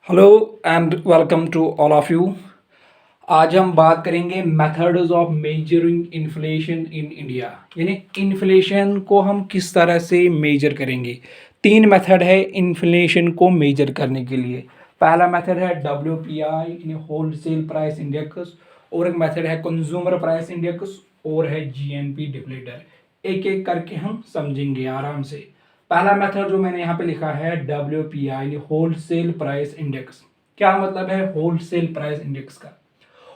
Hello and welcome to all of you. आज हम बात करेंगे methods of measuring inflation in India, यानी इन्फ्लेशन को हम किस तरह से मेजर करेंगे। तीन मेथड है इन्फ्लेशन को मेजर करने के लिए। पहला मेथड है WPI यानी होलसेल प्राइस इंडेक्स, और एक मेथड है कंज्यूमर प्राइस इंडेक्स, और है GNP डिप्लेटर। एक एक करके हम समझेंगे आराम से। पहला मेथड जो मैंने यहाँ पे लिखा है WPI होलसेल प्राइस इंडेक्स। क्या मतलब है होलसेल प्राइस इंडेक्स का?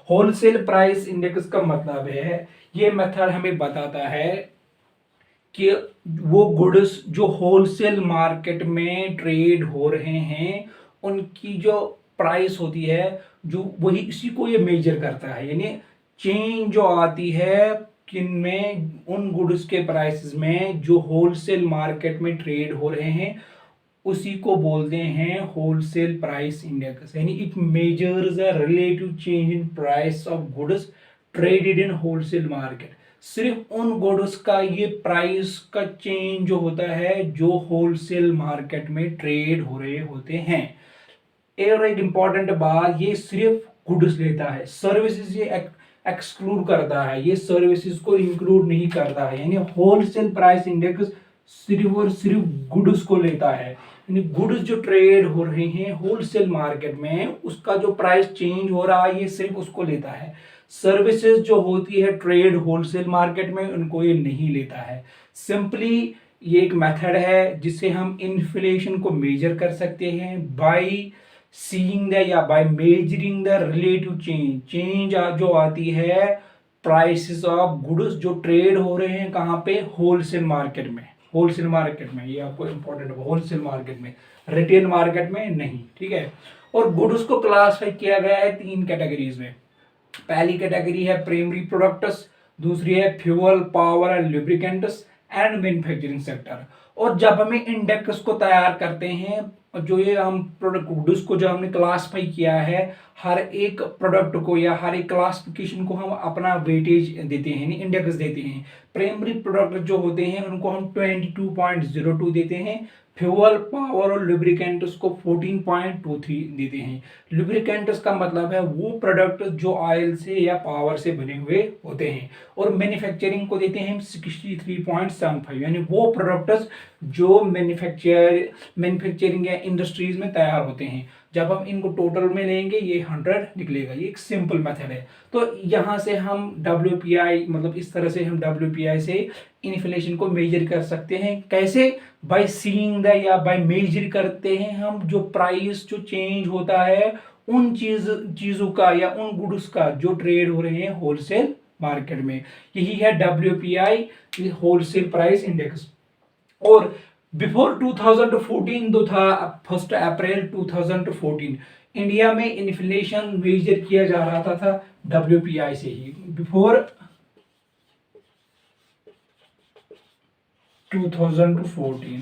होलसेल प्राइस इंडेक्स का मतलब है, ये मेथड हमें बताता है कि वो गुड्स जो होलसेल मार्केट में ट्रेड हो रहे हैं उनकी जो प्राइस होती है, जो वही इसी को ये मेजर करता है। यानी चेंज जो आती है किन में, उन गुड्स के प्राइसेस में जो होलसेल मार्केट में ट्रेड हो रहे हैं, उसी को बोलते हैं होलसेल प्राइस इंडेक्स। यानी it measures the relative change in price of goods traded in wholesale market. सिर्फ उन गुड्स का ये प्राइस का चेंज जो होता है जो होलसेल मार्केट में ट्रेड हो रहे होते हैं। और एक इंपॉर्टेंट बात, ये सिर्फ गुड्स लेता है, सर्विसेज ये एक्सक्लूड करता है, ये सर्विसेज को इंक्लूड नहीं करता है। यानी होलसेल प्राइस इंडेक्स सिर्फ और सिर्फ गुड्स को लेता है। यानी गुड्स जो ट्रेड हो रहे हैं होलसेल मार्केट में, उसका जो प्राइस चेंज हो रहा है ये सिर्फ उसको लेता है। सर्विसेज जो होती है ट्रेड होलसेल मार्केट में, उनको ये नहीं लेता है। सिंपली ये एक मेथड है जिससे हम इन्फ्लेशन को मेजर कर सकते हैं बाय सीइंग द या by measuring the relative change. Change जो आती है प्राइसेस ऑफ गुड्स जो ट्रेड हो रहे हैं कहाँ पे, होलसेल मार्केट में। होलसेल मार्केट में, ये आपको इंपॉर्टेंट है, होलसेल मार्केट में, रिटेल मार्केट में नहीं। ठीक है। और गुड्स को क्लासिफाई किया गया है तीन कैटेगरीज में। पहली कैटेगरी है प्राइमरी प्रोडक्ट्स, दूसरी है fuel power and lubricants and manufacturing sector. और जब हमें इंडेक्स को तैयार करते हैं, जो ये हम प्रोडक्ट गुड्स को जो हमने क्लासिफाई किया है, हर एक प्रोडक्ट को या हर एक क्लासिफिकेशन को हम अपना वेटेज देते हैं, यानी इंडेक्स देते हैं। प्राइमरी प्रोडक्ट जो होते हैं उनको हम 22.02 देते हैं, फ्यूल पावर और लुब्रिकेंट्स को 14.23 देते हैं। लुब्रिकेंट्स का मतलब है वो प्रोडक्ट जो ऑयल से या पावर से बने हुए होते हैं। और मैन्युफैक्चरिंग को देते हैं 63.75, यानी वो प्रोडक्ट्स जो मैन्युफैक्चरिंग या इंडस्ट्रीज में तैयार होते हैं। जब हम इनको टोटल में लेंगे ये 100 निकलेगा। ये एक सिंपल मेथड है। तो यहाँ से हम WPI, मतलब इस तरह से हम WPI से इन्फ्लेशन को मेजर कर सकते हैं। कैसे? बाय सीइंग द या बाय मेजर करते हैं हम जो प्राइस जो चेंज होता है उन चीजों का या उन गुड्स का जो ट्रेड हो रहे हैं होलसेल मार्केट में। यही है WPI होलसेल प्राइस इंडेक्स। और बिफोर 2014 जो था, 1 अप्रैल 2014, इंडिया में इन्फ्लेशन मेजर किया जा रहा था WPI से ही। बिफोर 2014,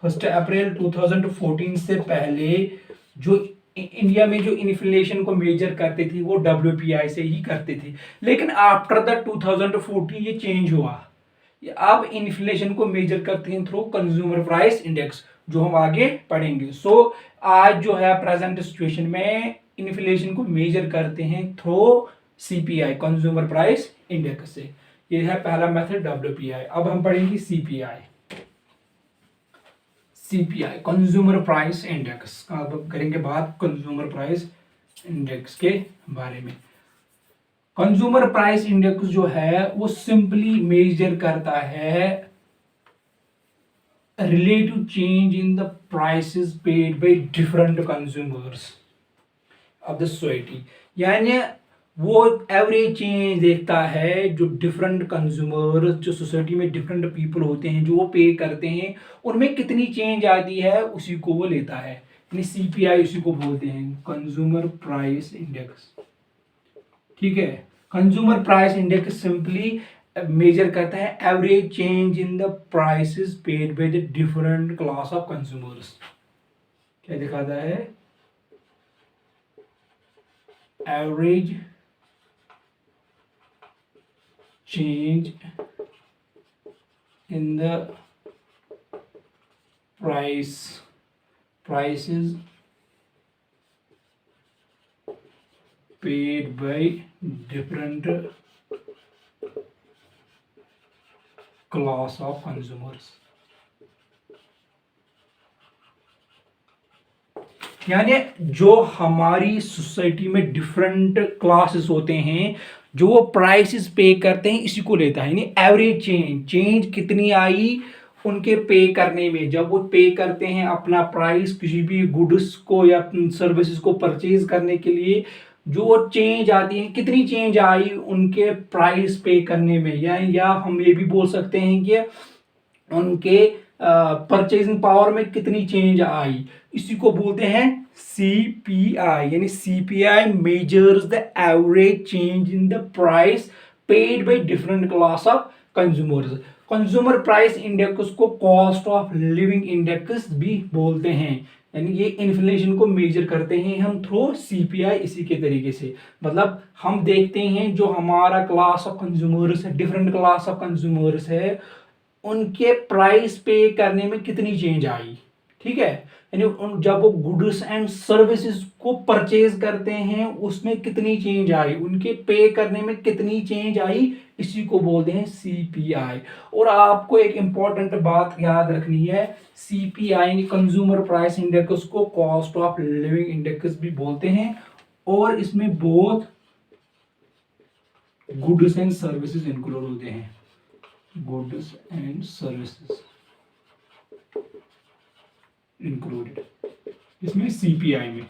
1 अप्रैल 2014 से पहले जो इंडिया में जो इन्फ्लेशन को मेजर करते थे वो WPI से ही करते थे। लेकिन आफ्टर द 2014 ये चेंज हुआ। अब इन्फ्लेशन को मेजर करते हैं थ्रू कंज्यूमर प्राइस इंडेक्स, जो हम आगे पढ़ेंगे। आज जो है प्रेजेंट सिचुएशन में इन्फ्लेशन को मेजर करते हैं through CPI, consumer price index से। ये है पहला मेथड WPI। अब हम पढ़ेंगे CPI। CPI consumer price index का अब करेंगे बात, कंज्यूमर प्राइस इंडेक्स के बारे में। कंज्यूमर प्राइस इंडेक्स जो है वो सिंपली मेजर करता है relative change in the prices paid by different consumers of the society. यानी वो एवरेज चेंज देखता है जो डिफरेंट कंज्यूमर, जो सोसाइटी में डिफरेंट पीपल होते हैं जो वो पे करते हैं, उनमें कितनी चेंज आती है उसी को वो लेता है। यानी CPI उसी को बोलते हैं कंज्यूमर प्राइस इंडेक्स। ठीक है। Consumer price index simply measure करता है average change in the prices paid by the different class of consumers. क्या दिखाता है? Average change in the prices paid by different class of consumers. यानी जो हमारी सोसाइटी में डिफरेंट क्लासेस होते हैं, जो वो प्राइसेस पे करते हैं, इसी को लेता है। यानी एवरेज चेंज कितनी आई उनके पे करने में, जब वो पे करते हैं अपना प्राइस किसी भी गुड्स को या सर्विसेज को परचेज करने के लिए, जो चेंज आती है, कितनी चेंज आई उनके प्राइस पे करने में, या हम ये भी बोल सकते हैं कि उनके परचेजिंग पावर में कितनी चेंज आई, इसी को बोलते हैं सीपीआई। यानी CPI measures the average change in the price paid by different class of consumers. Consumer price index को कॉस्ट ऑफ लिविंग इंडेक्स भी बोलते हैं। यानी ये इन्फ्लेशन को मेजर करते हैं हम थ्रू सीपीआई। इसी के तरीके से मतलब हम देखते हैं जो हमारा क्लास ऑफ कंज्यूमर्स है, डिफरेंट क्लास ऑफ कंज्यूमर्स है, उनके प्राइस पे करने में कितनी चेंज आई। ठीक है, यानी जब वो गुड्स एंड सर्विसेज को परचेज करते हैं उसमें कितनी चेंज आई, उनके पे करने में कितनी चेंज आई, इसी को बोलते हैं सीपीआई। और आपको एक इंपॉर्टेंट बात याद रखनी है, सीपीआई कंज्यूमर प्राइस इंडेक्स को कॉस्ट ऑफ लिविंग इंडेक्स भी बोलते हैं, और इसमें बहुत गुड्स एंड सर्विसेज इंक्लूड होते हैं। गुड्स एंड सर्विसेज इंक्लूडेड इसमें सीपीआई में।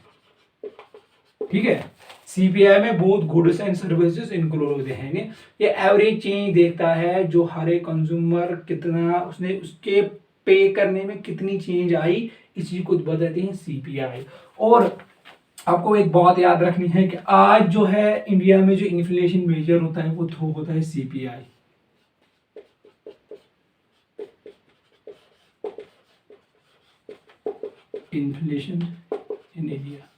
ठीक है, सीपीआई में बहुत गुड्स एंड सर्विसेज इंक्लूड होते हैं। ये एवरेज चेंज देखता है जो हर एक कंज्यूमर कितना उसने उसके पे करने में कितनी चेंज आई, इसी को बताते हैं सीपीआई। और आपको एक बात याद रखनी है कि आज जो है इंडिया में जो इन्फ्लेशन मेजर होता है वो थ्रू होता है CPI. Inflation in India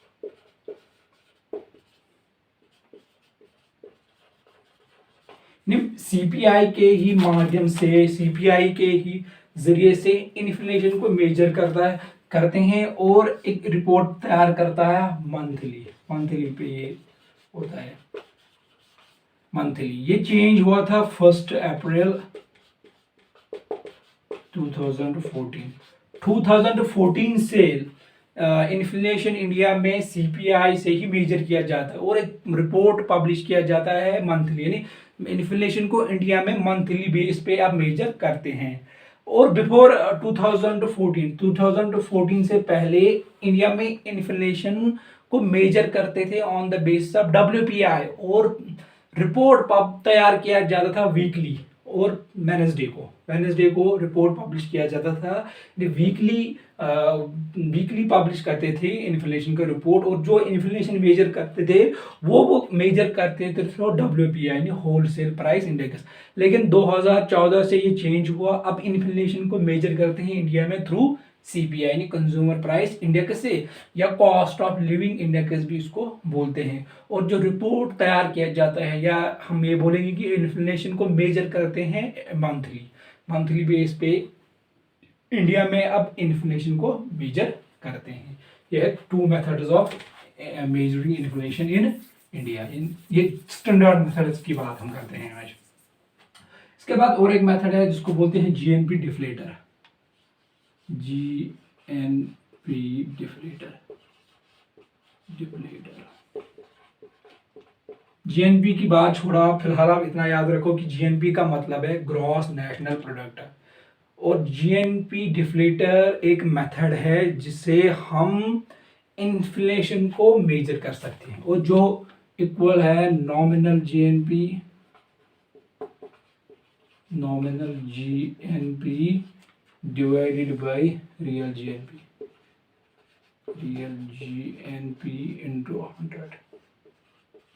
CPI के ही माध्यम से, सीपीआई के ही जरिए से इन्फ्लेशन को मेजर करते हैं और एक रिपोर्ट तैयार करता है मंथली पे ये होता है मंथली। ये चेंज हुआ था 1 अप्रैल 2014 से इन्फ्लेशन इंडिया में सीपीआई से ही मेजर किया जाता है, और एक रिपोर्ट पब्लिश किया जाता है मंथली। यानी इन्फ्लेशन को इंडिया में मंथली बेस पे आप मेजर करते हैं। और बिफोर 2014 से पहले इंडिया में इन्फ्लेशन को मेजर करते थे on the basis of WPI, और रिपोर्ट तैयार किया जाता था वीकली, और वेनेसडे को रिपोर्ट पब्लिश किया जाता था। वीकली पब्लिश करते थे इन्फ्लेशन का रिपोर्ट, और जो इन्फ्लेशन मेजर करते थे वो मेजर करते थे थ्रू डब्ल्यूपीआई यानी होलसेल प्राइस इंडेक्स। लेकिन 2014 से ये चेंज हुआ, अब इन्फ्लेशन को मेजर करते हैं इंडिया में थ्रू सीपीआई यानी कंज्यूमर प्राइस इंडेक्स से, या कॉस्ट ऑफ लिविंग इंडेक्स भी इसको बोलते हैं। और जो रिपोर्ट तैयार किया जाता है, या हम ये बोलेंगे कि इन्फ्लेशन को मेजर करते हैं मंथली बेस पे इंडिया में अब इन्फ्लेशन को मेजर करते हैं। यह 2 methods of measuring inflation in India. ये स्टैंडर्ड मेथड्स की बात हम करते हैं आज। इसके बाद और एक मेथड है जिसको बोलते हैं जीएनपी डिफ्लेटर। जीएनपी की बात छोड़ा, फिलहाल आप इतना याद रखो कि जीएनपी का मतलब है ग्रॉस नेशनल प्रोडक्ट, और जीएनपी डिफ्लेटर एक मेथड है जिससे हम इन्फ्लेशन को मेजर कर सकते हैं, और जो इक्वल है nominal GNP divided by real GNP into 100।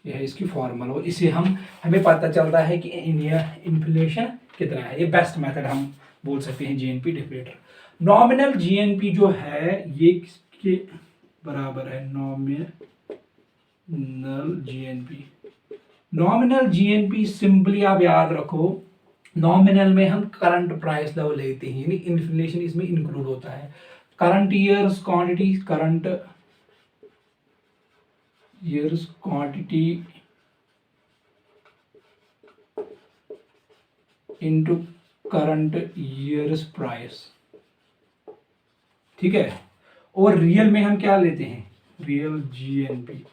यह है इसकी फॉर्मूला, और इसे हमें पता चलता है कि इंडिया इन्फ्लेशन कितना है। ये बेस्ट मेथड हम बोल सकते हैं जीएनपी डिफ्लेटर। नॉमिनल जीएनपी जो है ये किसके बराबर है, नॉमिनल जीएनपी सिंपली आप याद रखो, नॉमिनल में हम करंट प्राइस लेवल लेते हैं, यानी इन्फ्लेशन इसमें इंक्लूड होता है। Current years quantity, current years quantity into current years price, ठीक है। और रियल में हम क्या लेते हैं, रियल जीएनपी,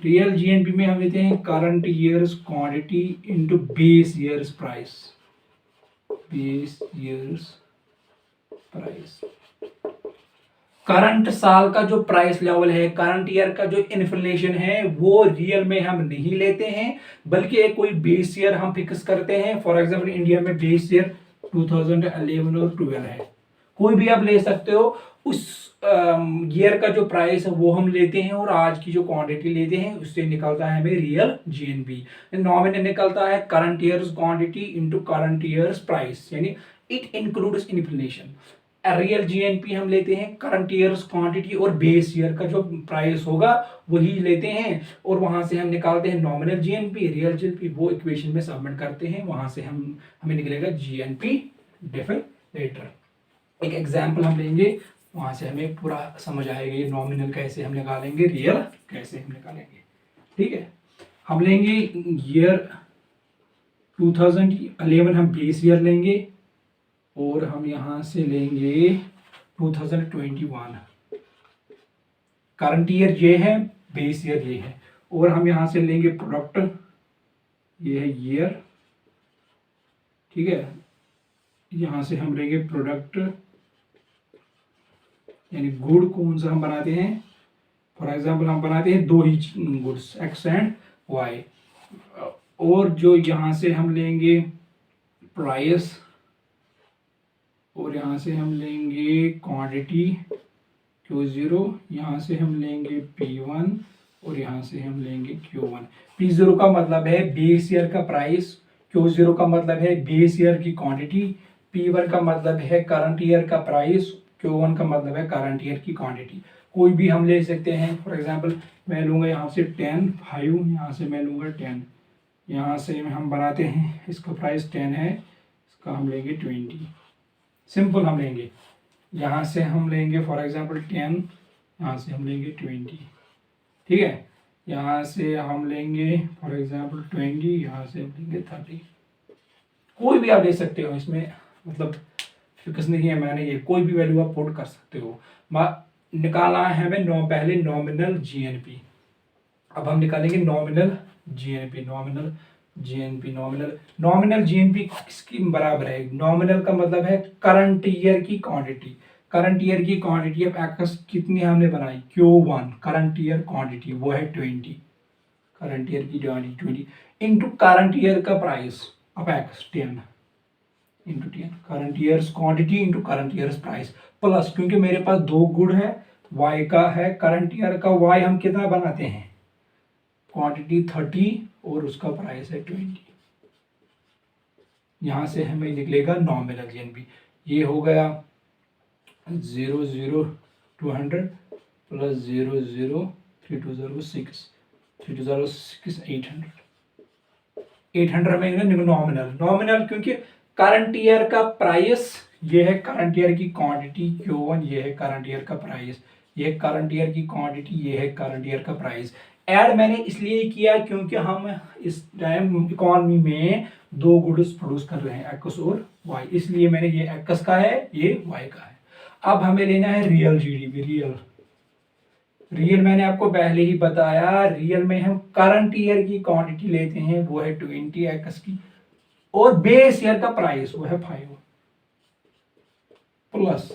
रियल जीएनपी में हम लेते हैं current years quantity into base years price, base years price. Current साल का जो प्राइस लेवल है, करंट ईयर का जो इन्फ्लेशन है, वो रियल में हम नहीं लेते हैं, बल्कि एक कोई बेस ईयर हम फिक्स करते हैं। फॉर एग्जांपल इंडिया में बेस ईयर 2011 और 12 है, कोई भी आप ले सकते हो। उस ईयर का जो प्राइस है वो हम लेते हैं, और आज की जो क्वांटिटी लेते हैं उससे निकलता है हमें रियल जीएनपी। नॉमिनल निकलता है current years quantity into current years price, यानी it includes inflation. Real GNP हम लेते हैं करंट ईयर्स क्वांटिटी और बेस ईयर का जो प्राइस होगा वही लेते हैं, और वहां से हम निकालते हैं नॉमिनल जीएनपी, रियल जीएनपी, वो इक्वेशन में सबमिट करते हैं, वहां से हमें निकलेगा जीएनपी डेफिनेटर। एक एग्जांपल हम लेंगे, वहां से हमें पूरा समझ आएगा ये नॉमिनल कैसे हम निकालेंगे, रियल कैसे हम निकालेंगे। ठीक है, हम लेंगे ईयर 2011, हम बेस ईयर लेंगे, और हम यहां से लेंगे 2021, करंट ईयर ये है, बेस ईयर ये है, और हम यहां से लेंगे प्रोडक्ट, ये है ईयर, ठीक है। यहां से हम लेंगे प्रोडक्ट, यानी गुड कौन सा हम बनाते हैं, फॉर एग्जांपल हम बनाते हैं दो ही गुड्स एक्स एंड वाई, और जो यहां से हम लेंगे प्राइस, और यहाँ से हम लेंगे क्वांटिटी Q0, यहाँ से हम लेंगे P1, और यहाँ से हम लेंगे Q1। P0 का मतलब है बेस ईयर का प्राइस, Q0 का मतलब है बेस ईयर की क्वांटिटी, P1 का मतलब है करंट ईयर का प्राइस, Q1 का मतलब है करंट ईयर की क्वांटिटी। कोई भी हम ले सकते हैं, फॉर एग्जांपल मैं लूँगा यहाँ से 10, 5, यहाँ से मैं लूँगा 10, यहाँ से हम बनाते हैं, इसका प्राइस 10 है, इसका हम लेंगे 20, सिंपल हम लेंगे। यहाँ से हम लेंगे फॉर एग्जांपल 10, यहाँ से हम लेंगे 20, ठीक है। यहाँ से हम लेंगे फॉर एग्जांपल 20, यहाँ से हम लेंगे 30, कोई भी आप ले सकते हो, इसमें मतलब फिक्स नहीं है, मैंने ये कोई भी वैल्यू आप पुट कर सकते हो। निकालना है हमें पहले नॉमिनल जीएनपी, अब हम निकालेंगे नॉमिनल जीएनपी, नॉमिनल जीएनपी किसकी बराबर है, नॉमिनल का मतलब है करंट ईयर की क्वांटिटी, करंट ईयर की क्वांटिटी ऑफ एक्स कितनी हमने बनाई, Q1 करंट ईयर क्वांटिटी वो है 20, करंट ईयर की 20 इनटू करंट ईयर का price of x 10 into 10, current years quantity into current years price, plus क्योंकि मेरे पास दो गुड है, y का है करंट ईयर का, y हम कितना बनाते हैं, क्वांटिटी 30 और उसका प्राइस है 20, यहां से हमें निकलेगा नॉमिनल जीएनपी। ये हो गया 0 200 प्लस 0 3 2 0 6 3 2 0 6 800 में नॉमिनल क्योंकि करंट ईयर का प्राइस ये है, करंट ईयर की क्वांटिटी Q1, ये है करंट ईयर का प्राइस, ये है करंट ईयर की क्वांटिटी, ये है करंट ईयर का प्राइस। ऐड मैंने इसलिए किया क्योंकि हम इस टाइम इकोनॉमी में दो गुड्स प्रोड्यूस कर रहे हैं, एक्स और वाई, इसलिए मैंने ये एक्स का है, ये वाई का है। अब हमें लेना है रियल जीडीपी, रियल मैंने आपको पहले ही बताया, रियल में हम करंट ईयर की क्वांटिटी लेते हैं, वो है 20 एक्स की, और बेस ईयर का प्राइस वो है 5, प्लस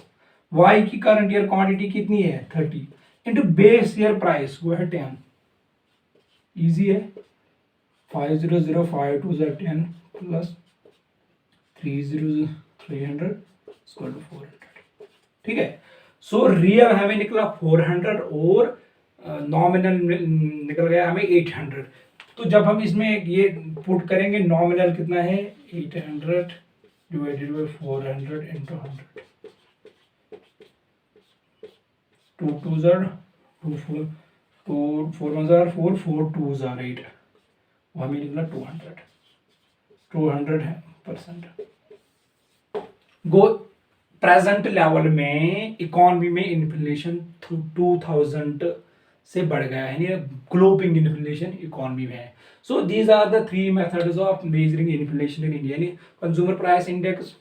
वाई की करंट ईयर क्वांटिटी कितनी है 30 इंटू बेस ईयर प्राइस वो है 10, इजी है, 500 5 2 10 प्लस 300 300 इक्वल टू 400, ठीक है। सो रियल हमें निकला 400 और नॉमिनल निकल गया हमें 800। तो जब हम इसमें ये पुट करेंगे, नॉमिनल कितना है 800 divided by 400 into 100, 2 2 jar 2 4 2 4 1 jar 4 4 2 jar 8, वो हमें निकला 200% गो। प्रेजेंट लेवल में इकोनॉमी में इन्फ्लेशन 2000 से बढ़ गया है, यानी ग्लोबिंग इन्फ्लेशन इकोनॉमी में है। So these are the three methods of measuring inflation in India, यानी consumer price index,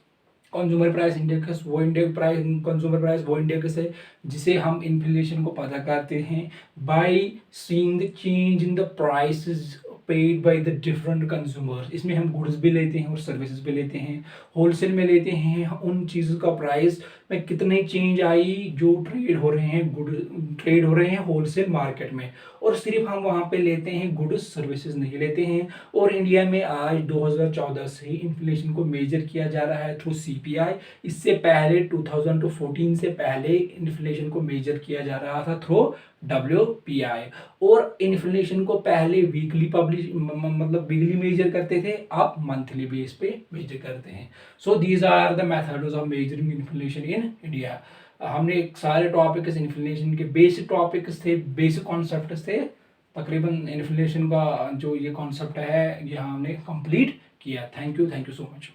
consumer price index वो इंडेक्स प्राइस, कंज्यूमर प्राइस वो इंडेक्स है जिसे हम इन्फ्लेशन को पता करते हैं by seeing the change in the prices paid by the different consumers. इसमें हम गुड्स भी लेते हैं और सर्विसेज भी लेते हैं, होलसेल में लेते हैं उन चीज़ों का प्राइस में कितने चेंज आई जो ट्रेड हो रहे हैं, गुड ट्रेड हो रहे हैं होलसेल मार्केट में, और सिर्फ हम वहाँ पे लेते हैं गुड्स, सर्विसेज नहीं लेते हैं। और इंडिया में आज 2014 से इन्फ्लेशन को मेजर किया जा रहा है थ्रू सीपीआई। इससे पहले 2014 से पहले इन्फ्लेशन को मेजर किया जा रहा था थ्रू WPI। और इन्फ्लेशन को पहले वीकली पब्लिश मतलब वीकली मेजर करते थे, अब मंथली बेस पे मेजर करते हैं। So these are the methods of measuring inflation in India. हमने सारे टॉपिक्स इन्फ्लेशन के बेसिक टॉपिक्स थे, बेसिक कॉन्सेप्ट्स थे, तकरीबन इन्फ्लेशन का जो ये कॉन्सेप्ट है ये हमने कंप्लीट किया। Thank you so much.